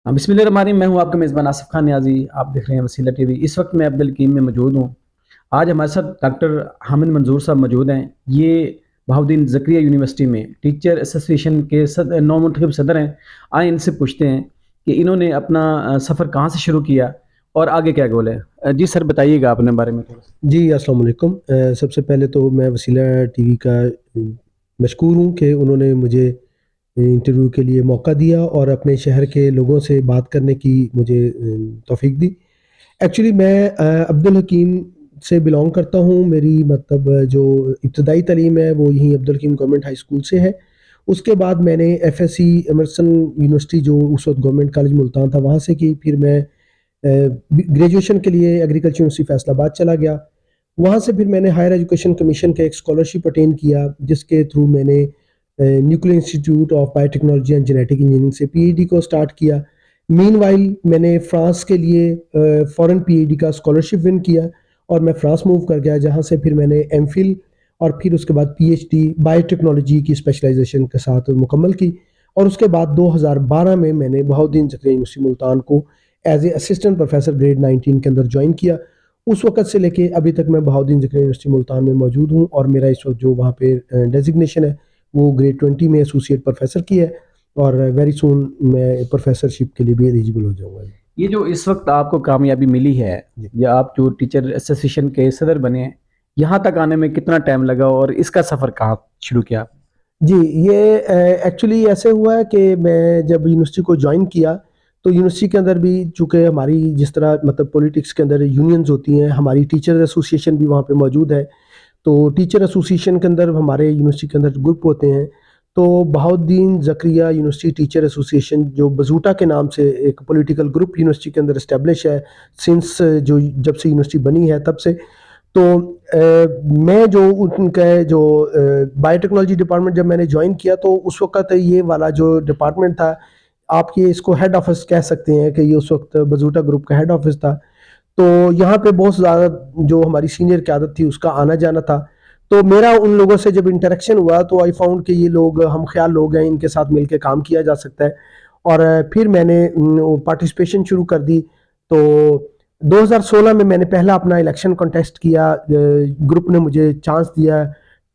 हाँ, बिस्मिल्लाहिर्रहमानिर्रहीम। मैं हूँ आपका मेज़बान आसिफ़ खान नियाज़ी। आप देख रहे हैं वसीला टीवी। इस वक्त मैं अब्दुल हकीम में मौजूद हूँ। आज हमारे साथ डॉक्टर हामिद मंजूर साहब मौजूद हैं। ये बहाउद्दीन ज़करिया यूनिवर्सिटी में टीचर एसोसिएशन के नौमुंतखब सदर हैं। आए इनसे पूछते हैं कि इन्होंने अपना सफ़र कहाँ से शुरू किया और आगे क्या गोल है। जी सर, बताइएगा अपने बारे में थोड़ा सा। जी, अस्सलाम वालेकुम। सबसे पहले तो मैं वसीला टीवी का मशकूर हूँ कि उन्होंने मुझे इंटरव्यू के लिए मौका दिया और अपने शहर के लोगों से बात करने की मुझे तौफ़ीक दी। एक्चुअली मैं अब्दुल हकीम से बिलॉन्ग करता हूँ। मेरी मतलब जो इब्तदाई तालीम है वो यहीं अब्दुल हकीम गवर्नमेंट हाई स्कूल से है। उसके बाद मैंने एफएससी एमर्सन यूनिवर्सिटी जो उस वक़्त गवर्नमेंट कॉलेज मुल्तान था वहाँ से की। फिर मैं ग्रेजुएशन के लिए एग्रीकल्चर यूनिवर्सिटी फैसलाबाद चला गया। वहाँ से फिर मैंने हायर एजुकेशन कमीशन का एक स्कॉलरशिप अटेन किया जिसके थ्रू मैंने nuclear institute of biotechnology and genetic engineering से पीएचडी को स्टार्ट किया। मीनवाइल मैंने फ्रांस के लिए फॉरेन पीएचडी का स्कॉलरशिप विन किया और मैं फ्रांस मूव कर गया, जहाँ से फिर मैंने एमफिल और फिर उसके बाद पीएचडी बायोटेक्नोलॉजी की स्पेशलाइजेशन के साथ मुकम्मल की। और उसके बाद 2012 में मैंने बहाउद्दीन ज़करिया यूनिवर्सिटी मुल्तान को as a assistant professor grade 19 के अंदर ज्वाइन किया। उस वक़्त से लेके अभी तक मैं बहाउद्दीन ज़करिया यूनिवर्सिटी मुल्तान में मौजूद हूँ और मेरा इस वक़्त जो वहाँ पे डेज़िग्नेशन है वो ग्रेड 20 में एसोसिएट प्रोफेसर की है और वेरी सून मैं प्रोफेसरशिप के लिए भी एलिजिबल हो जाऊँगा। ये जो इस वक्त आपको कामयाबी मिली है, जी। या आप जो टीचर एसोसिएशन के सदर बने हैं, यहाँ तक आने में कितना टाइम लगा और इसका सफ़र कहाँ शुरू किया? जी, ये एक्चुअली ऐसे हुआ है कि मैं जब यूनिवर्सिटी को जॉइन किया, तो यूनिवर्सिटी के अंदर भी चूँकि हमारी जिस तरह मतलब पॉलिटिक्स के अंदर यूनियंस होती हैं, हमारी टीचर एसोसिएशन भी वहाँ पे मौजूद है। तो टीचर एसोसिएशन के अंदर हमारे यूनिवर्सिटी के अंदर ग्रुप होते हैं। तो Bahauddin Zakaria university teacher association जो बज़ूटा के नाम से एक पॉलिटिकल ग्रुप यूनिवर्सिटी के अंदर एस्टेब्लिश है, सिंस जो जब से यूनिवर्सिटी बनी है तब से। तो मैं जो उनका जो बायोटेक्नोलॉजी डिपार्टमेंट जब मैंने जॉइन किया तो उस वक़्त ये वाला जो डिपार्टमेंट था, आप ये इसको हेड ऑफ़िस कह सकते हैं कि ये उस वक़्त बज़ूटा ग्रुप का हेड ऑफ़िस था। तो यहाँ पे बहुत ज़्यादा जो हमारी सीनियर क़यादत थी उसका आना-जाना था। तो मेरा उन लोगों से जब इंटरेक्शन हुआ तो आई फाउंड कि ये लोग हमख़याल लोग हैं, इनके साथ मिलके काम किया जा सकता है। और फिर मैंने पार्टिसिपेशन शुरू कर दी। तो 2016 में मैंने पहला अपना इलेक्शन कॉन्टेस्ट किया। ग्रुप ने मुझे चांस दिया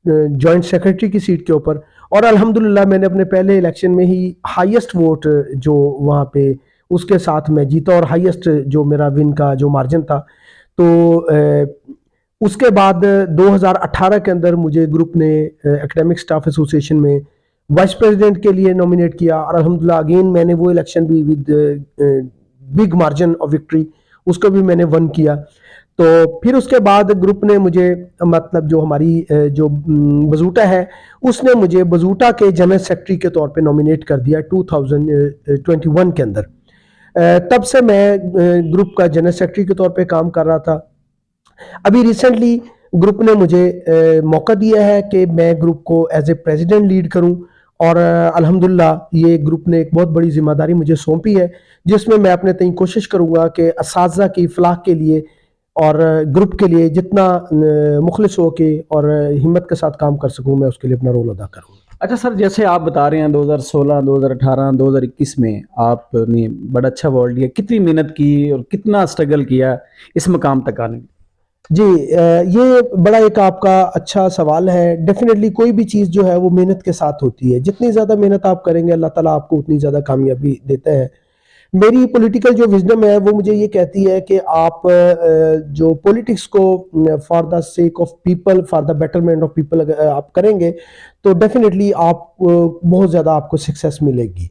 जॉइंट सेक्रेटरी की सीट के ऊपर और अल्हम्दुलिल्लाह मैंने अपने पहले इलेक्शन में ही हाईएस्ट वोट जो वहाँ पे उसके साथ मैं जीता और हाईएस्ट जो मेरा विन का जो मार्जिन था। तो उसके बाद 2018 के अंदर मुझे ग्रुप ने एकेडमिक स्टाफ एसोसिएशन में वाइस प्रेसिडेंट के लिए नॉमिनेट किया और अल्हम्दुलिल्लाह अगेन मैंने वो इलेक्शन भी with big margin of victory उसको भी मैंने वन किया। तो फिर उसके बाद ग्रुप ने मुझे मतलब जो हमारी जो बज़ूटा है उसने मुझे बज़ूटा के जनरल सेक्रेटरी के तौर पे नॉमिनेट कर दिया 2021 के अंदर। तब से मैं ग्रुप का जनरल सेक्रेटरी के तौर पे काम कर रहा था। अभी रिसेंटली ग्रुप ने मुझे मौका दिया है कि मैं ग्रुप को एज ए प्रेसिडेंट लीड करूं और अल्हम्दुलिल्लाह ये ग्रुप ने एक बहुत बड़ी जिम्मेदारी मुझे सौंपी है जिसमें मैं अपने तय कोशिश करूंगा कि असातिज़ा की फलाह के लिए और ग्रुप के लिए जितना मुखलिस हो के और हिम्मत के साथ काम कर सकूं मैं उसके लिए अपना रोल अदा करूँगा। अच्छा सर, जैसे आप बता रहे हैं 2016, 2018, 2021 में आपने बड़ा अच्छा अवार्ड लिया। कितनी मेहनत की और कितना स्ट्रगल किया इस मकाम तक आने में? जी, ये बड़ा एक आपका अच्छा सवाल है। डेफ़िनेटली कोई भी चीज़ जो है वो मेहनत के साथ होती है। जितनी ज़्यादा मेहनत आप करेंगे अल्लाह ताला आपको उतनी ज़्यादा कामयाबी देता है। मेरी पॉलिटिकल जो विज़डम है वो मुझे ये कहती है कि आप जो पॉलिटिक्स को for the sake of people, for the betterment of people अगर आप करेंगे तो डेफ़िनेटली आप बहुत ज़्यादा आपको सक्सेस मिलेगी।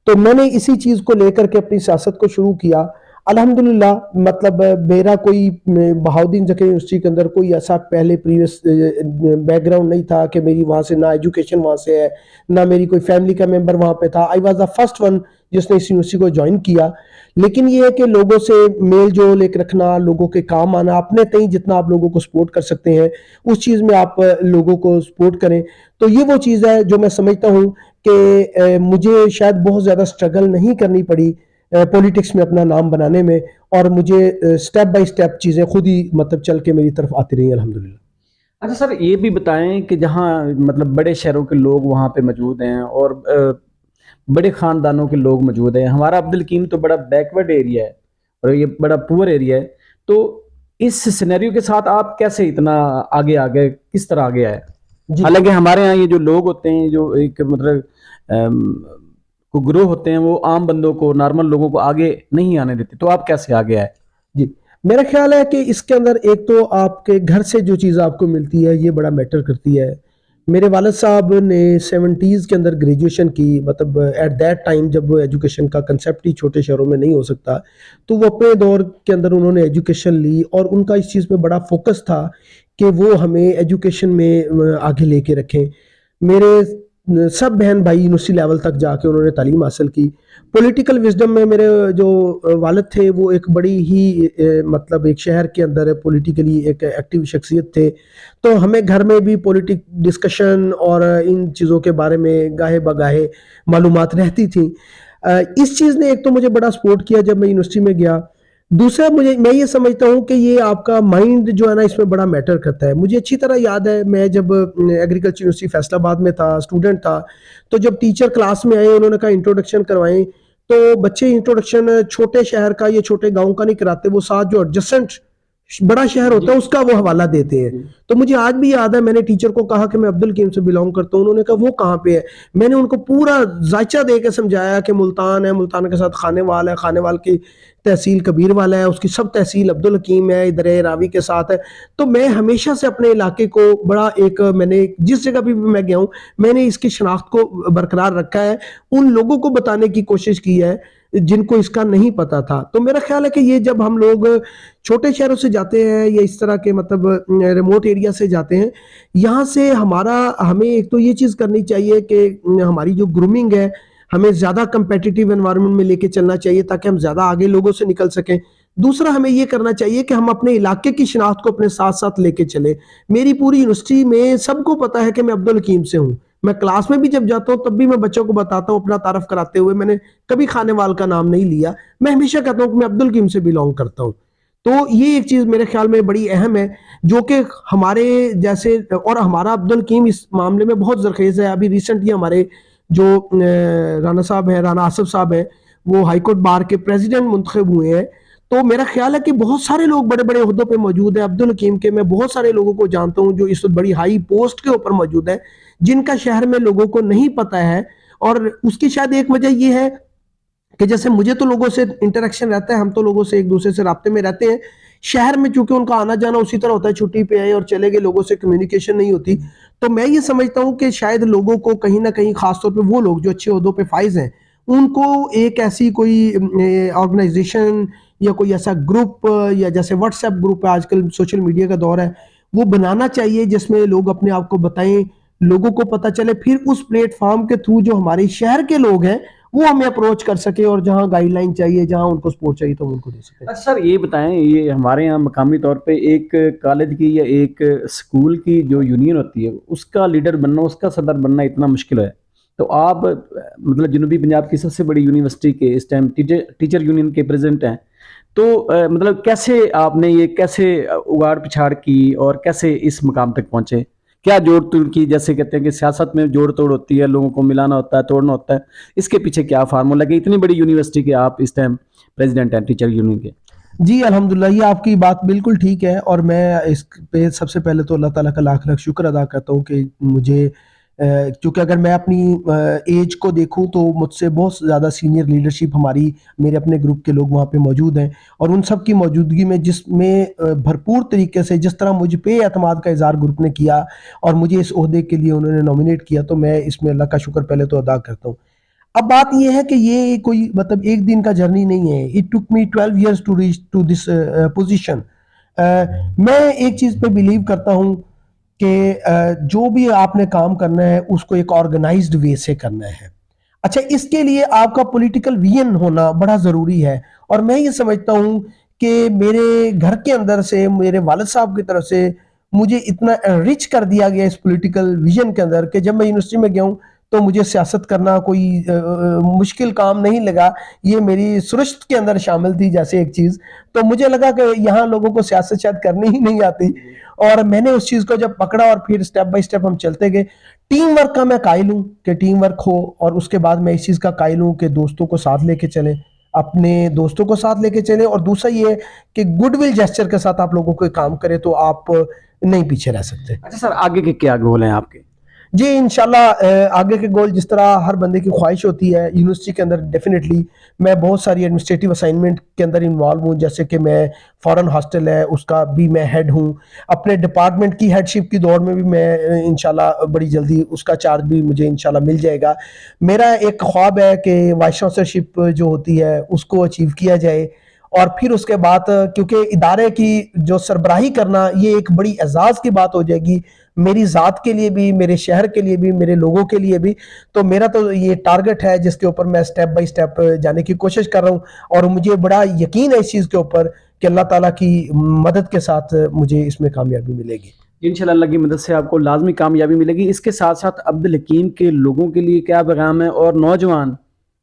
तो मैंने इसी चीज़ को लेकर के अपनी सियासत को शुरू किया। अल्हम्दुलिल्लाह मतलब मेरा कोई बहाउद्दीन ज़करिया यूनिवर्सिटी के अंदर कोई ऐसा पहले प्रीवियस बैकग्राउंड नहीं था कि मेरी वहाँ से ना एजुकेशन वहाँ से है, ना मेरी कोई फैमिली का मेंबर वहाँ पे था। I was the first one जिसने इस यूनिवर्सिटी को जॉइन किया। लेकिन ये है कि लोगों से मेल-जोल एक रखना, लोगों के काम आना, अपने तय जितना आप लोगों को सपोर्ट कर सकते हैं, उस चीज़ में आप लोगों को सपोर्ट करें। तो ये वो चीज़ है जो मैं समझता हूँ कि मुझे शायद बहुत ज़्यादा स्ट्रगल नहीं करनी पड़ी पॉलिटिक्स में अपना नाम बनाने में और मुझे स्टेप बाय स्टेप चीज़ें खुद ही मतलब चल के मेरी तरफ आती रही अल्हम्दुलिल्लाह। अच्छा सर, ये भी बताएं कि जहाँ मतलब बड़े शहरों के लोग वहाँ पे मौजूद हैं और बड़े ख़ानदानों के लोग मौजूद हैं। हमारा अब्दुल हकीम तो बड़ा बैकवर्ड एरिया है और ये बड़ा पुअर एरिया है। तो इस सिनेरियो के साथ आप कैसे इतना आगे आ गए, किस तरह आगे आए? जी हालाँकि हमारे यहाँ ये जो लोग होते हैं, जो एक मतलब को ग्रो होते हैं, वो आम बंदों को, नॉर्मल लोगों को आगे नहीं आने देते। तो आप कैसे आगे आए? जी, मेरा ख्याल है कि इसके अंदर एक तो आपके घर से जो चीज़ आपको मिलती है ये बड़ा मैटर करती है। मेरे वालिद साहब ने 70s के अंदर ग्रेजुएशन की, मतलब एट दैट टाइम जब एजुकेशन का कंसेप्ट ही छोटे शहरों में नहीं हो सकता, तो वो अपने दौर के अंदर उन्होंने एजुकेशन ली और उनका इस चीज़ पे बड़ा फोकस था कि वो हमें एजुकेशन में आगे लेके रखें। मेरे सब बहन भाई यूनिवर्सिटी लेवल तक जाके उन्होंने तालीम हासिल की। पॉलिटिकल विजडम में मेरे जो वालिद थे वो एक बड़ी ही मतलब एक शहर के अंदर पॉलिटिकली एक एक्टिव शख्सियत थे, तो हमें घर में भी पॉलिटिक डिस्कशन और इन चीज़ों के बारे में गाहे बगाहे मालूमात रहती थी। इस चीज़ ने एक तो मुझे बड़ा सपोर्ट किया जब मैं यूनिवर्सिटी में गया। दूसरा, मैं ये समझता हूँ कि ये आपका माइंड जो है ना इसमें बड़ा मैटर करता है। मुझे अच्छी तरह याद है, मैं जब एग्रीकल्चर यूनिवर्सिटी फैसलाबाद में था, स्टूडेंट था, तो जब टीचर क्लास में आए उन्होंने कहा इंट्रोडक्शन करवाएं, तो बच्चे इंट्रोडक्शन छोटे शहर का या छोटे गांव का नहीं कराते, वो साथ जो एडजेसेंट बड़ा शहर होता है उसका वो हवाला देते हैं। तो मुझे आज भी याद है, मैंने टीचर को कहा कि मैं अब्दुल हकीम से बिलोंग करता हूँ, उन्होंने कहा वो कहाँ पे है। मैंने उनको पूरा जायचा दे के समझाया कि मुल्तान है, मुल्तान के साथ खानेवाल है, खानेवाल की तहसील कबीर वाला है, उसकी सब तहसील अब्दुल हकीम है, इधर रावी के साथ है। तो मैं हमेशा से अपने इलाके को बड़ा एक, मैंने जिस जगह भी मैं गया हूँ मैंने इसकी शनाख्त को बरकरार रखा है, उन लोगों को बताने की कोशिश की है जिनको इसका नहीं पता था। तो मेरा ख्याल है कि ये जब हम लोग छोटे शहरों से जाते हैं या इस तरह के मतलब रिमोट एरिया से जाते हैं, यहाँ से हमें एक तो ये चीज़ करनी चाहिए कि हमारी जो ग्रूमिंग है हमें ज़्यादा कंपेटिटिव एनवायरनमेंट में लेके चलना चाहिए ताकि हम ज़्यादा आगे लोगों से निकल सकें। दूसरा, हमें ये करना चाहिए कि हम अपने इलाके की शिनाख्त को अपने साथ साथ लेके चले। मेरी पूरी यूनिवर्सिटी में सबको पता है कि मैं अब्दुल हकीम से हूँ। मैं क्लास में भी जब जाता हूँ तब भी मैं बच्चों को बताता हूँ, अपना तारफ कराते हुए मैंने कभी खानेवाल का नाम नहीं लिया। मैं हमेशा कहता हूँ कि मैं अब्दुल हकीम से बिलोंग करता हूँ। तो ये एक चीज़ मेरे ख्याल में बड़ी अहम है, जो कि हमारे जैसे, और हमारा अब्दुल हकीम इस मामले में बहुत ज़रखेज़ है। अभी रिसेंटली हमारे जो राना साहब हैं, राना आसिफ साहब हैं, वो हाई कोर्ट बार के प्रेसिडेंट मुंतखब हुए हैं। तो मेरा ख्याल है कि बहुत सारे लोग बड़े बड़े ओहदों पे मौजूद हैं अब्दुल हकीम के। मैं बहुत सारे लोगों को जानता हूँ जो इस वक्त बड़ी हाई पोस्ट के ऊपर मौजूद है, जिनका शहर में लोगों को नहीं पता है। और उसकी शायद एक वजह यह है कि जैसे मुझे तो लोगों से इंटरेक्शन रहता है, हम तो लोगों से एक दूसरे से राब्ते में रहते हैं। शहर में चूंकि उनका आना जाना उसी तरह होता है, छुट्टी पे आए और चले गए, लोगों से कम्युनिकेशन नहीं होती। तो मैं ये समझता हूँ कि शायद लोगों को कहीं ना कहीं, खासतौर पे वो लोग जो अच्छे ओहदों पे फाइज हैं, उनको एक ऐसी कोई ऑर्गेनाइजेशन या कोई ऐसा ग्रुप, या जैसे व्हाट्सएप ग्रुप है, आजकल सोशल मीडिया का दौर है, वो बनाना चाहिए जिसमें लोग अपने आप को बताएं, लोगों को पता चले। फिर उस प्लेटफॉर्म के थ्रू जो हमारे शहर के लोग हैं वो हमें अप्रोच कर सके और जहां गाइडलाइन चाहिए, जहां उनको सपोर्ट चाहिए, तो उनको दे सके। अच्छा सर, ये बताएं, ये हमारे यहाँ मकामी तौर पे एक कॉलेज की या एक स्कूल की जो यूनियन होती है, उसका लीडर बनना, उसका सदर बनना इतना मुश्किल है। तो आप मतलब जनूबी पंजाब की सबसे बड़ी यूनिवर्सिटी के इस टाइम टीचर यूनियन के प्रेसिडेंट हैं, तो मतलब कैसे आपने ये कैसे उगाड़ पिछाड़ की और कैसे इस मकाम तक पहुंचे? क्या जोड़ तोड़ की, जैसे कहते हैं कि सियासत में जोड़ तोड़ होती है, लोगों को मिलाना होता है, तोड़ना होता है, इसके पीछे क्या फार्मूला कि इतनी बड़ी यूनिवर्सिटी के आप इस टाइम प्रेसिडेंट हैं टीचर यूनियन के? जी अल्हम्दुलिल्लाह, ये आपकी बात बिल्कुल ठीक है और मैं इस पे सबसे पहले तो अल्लाह ताला का लाख लाख शुक्र अदा करता हूँ कि मुझे, क्योंकि अगर मैं अपनी एज को देखूं तो मुझसे बहुत ज़्यादा सीनियर लीडरशिप हमारी, मेरे अपने ग्रुप के लोग वहाँ पे मौजूद हैं, और उन सब की मौजूदगी में जिसमें भरपूर तरीके से जिस तरह मुझ पे एतमाद का इज़हार ग्रुप ने किया और मुझे इस ओहदे के लिए उन्होंने नॉमिनेट किया, तो मैं इसमें अल्लाह का शुक्र पहले तो अदा करता हूँ। अब बात ये है कि ये कोई मतलब एक दिन का जर्नी नहीं है। It took me 12 years to reach to this position. मैं एक चीज़ पे बिलीव करता हूँ कि जो भी आपने काम करना है उसको एक ऑर्गेनाइज्ड वे से करना है। अच्छा, इसके लिए आपका पॉलिटिकल विजन होना बड़ा ज़रूरी है, और मैं ये समझता हूँ कि मेरे घर के अंदर से, मेरे वालिद साहब की तरफ से मुझे इतना रिच कर दिया गया इस पॉलिटिकल विजन के अंदर कि जब मैं यूनिवर्सिटी में गया हूँ तो मुझे सियासत करना कोई मुश्किल काम नहीं लगा। ये मेरी सुरश्त के अंदर शामिल थी जैसे एक चीज़। तो मुझे लगा कि यहाँ लोगों को सियासत शायद करनी ही नहीं आती, और मैंने उस चीज को जब पकड़ा और फिर स्टेप बाय स्टेप हम चलते गए। टीम वर्क का मैं कायल हूं कि टीम वर्क हो, और उसके बाद मैं इस चीज का कायल हूं कि दोस्तों को साथ लेके चले, अपने दोस्तों को साथ लेके चले, और दूसरा ये है कि गुडविल जेस्चर के साथ आप लोगों को काम करें तो आप नहीं पीछे रह सकते। अच्छा सर, आगे के क्या गोल हैं आपके? जी इंशाल्लाह आगे के गोल, जिस तरह हर बंदे की ख्वाहिश होती है यूनिवर्सिटी के अंदर, डेफिनेटली मैं बहुत सारी एडमिनिस्ट्रेटिव असाइनमेंट के अंदर इन्वॉल्व हूँ। जैसे कि मैं फॉरेन हॉस्टल है उसका भी मैं हेड हूँ, अपने डिपार्टमेंट की हेडशिप की दौड़ में भी मैं इंशाल्लाह बड़ी जल्दी उसका चार्ज भी मुझे इंशाल्लाह मिल जाएगा। मेरा एक ख्वाब है कि वाइस चांसलरशिप जो होती है उसको अचीव किया जाए, और फिर उसके बाद क्योंकि इदारे की जो सरबराही करना ये एक बड़ी एजाज़ की बात हो जाएगी मेरी ज़ात के लिए भी, मेरे शहर के लिए भी, मेरे लोगों के लिए भी। तो मेरा तो ये टारगेट है जिसके ऊपर मैं स्टेप बाय स्टेप जाने की कोशिश कर रहा हूँ, और मुझे बड़ा यकीन है इस चीज़ के ऊपर कि अल्लाह ताला की मदद के साथ मुझे इसमें कामयाबी मिलेगी। इंशाल्लाह अल्लाह की मदद से आपको लाजमी कामयाबी मिलेगी। इसके साथ साथ अब्दुल हकीम के लोगों के लिए क्या पैगाम है, और नौजवान,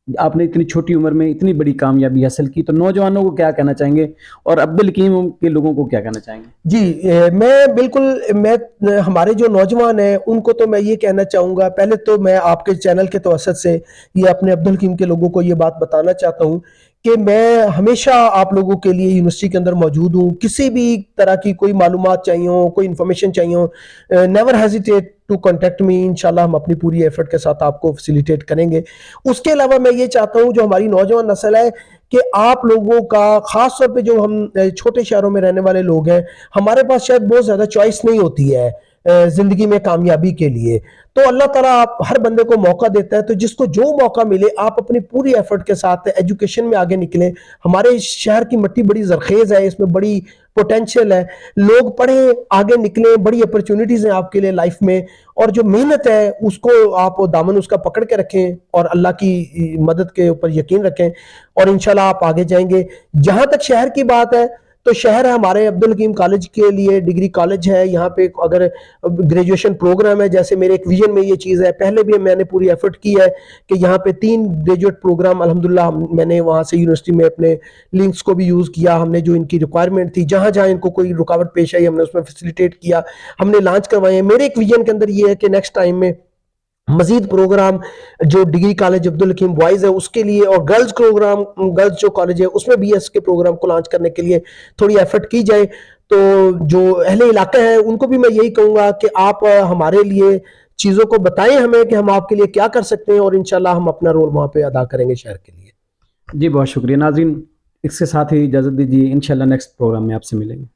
आपने इतनी छोटी उम्र में इतनी बड़ी कामयाबी हासिल की, तो नौजवानों को क्या कहना चाहेंगे और अब्दुल हकीम के लोगों को क्या कहना चाहेंगे? जी मैं बिल्कुल, मैं हमारे जो नौजवान हैं उनको तो मैं ये कहना चाहूँगा, पहले तो मैं आपके चैनल के तवसत से ये अपने अब्दुल हकीम के लोगों को ये बात बताना चाहता हूँ कि मैं हमेशा आप लोगों के लिए यूनिवर्सिटी के अंदर मौजूद हूँ। किसी भी तरह की कोई मालूमात चाहिए हो, कोई इन्फॉर्मेशन चाहिए हो, never hesitate to contact me. इंशाल्लाह हम अपनी पूरी एफर्ट के साथ आपको फैसिलिटेट करेंगे। उसके अलावा मैं ये चाहता हूँ जो हमारी नौजवान नस्ल है कि आप लोगों का खास तौर पे जो हम छोटे शहरों में रहने वाले लोग हैं, हमारे पास शायद बहुत ज़्यादा चॉइस नहीं होती है ज़िंदगी में कामयाबी के लिए। तो अल्लाह ताला आप हर बंदे को मौका देता है, तो जिसको जो मौका मिले आप अपनी पूरी एफर्ट के साथ एजुकेशन में आगे निकलें। हमारे शहर की मिट्टी बड़ी जरखेज़ है, इसमें बड़ी पोटेंशियल है, लोग पढ़ें, आगे निकलें, बड़ी अपॉर्चुनिटीज़ हैं आपके लिए लाइफ में, और जो मेहनत है उसको आप दामन उसका पकड़ के रखें और अल्लाह की मदद के ऊपर यकीन रखें, और इंशाल्लाह आप आगे जाएंगे। जहाँ तक शहर की बात है, तो शहर है हमारे अब्दुल हकीम कॉलेज के लिए डिग्री कॉलेज है। यहाँ पे अगर ग्रेजुएशन प्रोग्राम है, जैसे मेरे एक विजन में ये चीज़ है, पहले भी मैंने पूरी एफर्ट की है कि यहाँ पे 3 ग्रेजुएट प्रोग्राम अल्हम्दुलिल्लाह मैंने वहाँ से यूनिवर्सिटी में अपने लिंक्स को भी यूज़ किया। हमने जो इनकी रिक्वायरमेंट थी, जहाँ जहाँ इनको कोई रुकावट पेश आई, हमने उसमें फैसिलिटेट किया, हमने लॉन्च करवाए हैं। मेरे एक विजन के अंदर ये है कि नेक्स्ट टाइम में मजीद प्रोग्राम जो डिग्री कॉलेज अब्दुल हकीम बॉयज़ है उसके लिए, और गर्ल्स प्रोग्राम, गर्ल्स जो कॉलेज है उसमें BS के प्रोग्राम को लॉन्च करने के लिए थोड़ी एफर्ट की जाए। तो जो अहले इलाके हैं उनको भी मैं यही कहूँगा कि आप हमारे लिए चीज़ों को बताएं हमें कि हम आपके लिए क्या कर सकते हैं, और इंशाल्लाह हम अपना रोल वहाँ पे अदा करेंगे शहर के लिए। जी बहुत शुक्रिया नाज़रीन, इसके साथ ही इजाज़त दीजिए, इंशाल्लाह नेक्स्ट प्रोग्राम में आपसे मिलेंगे।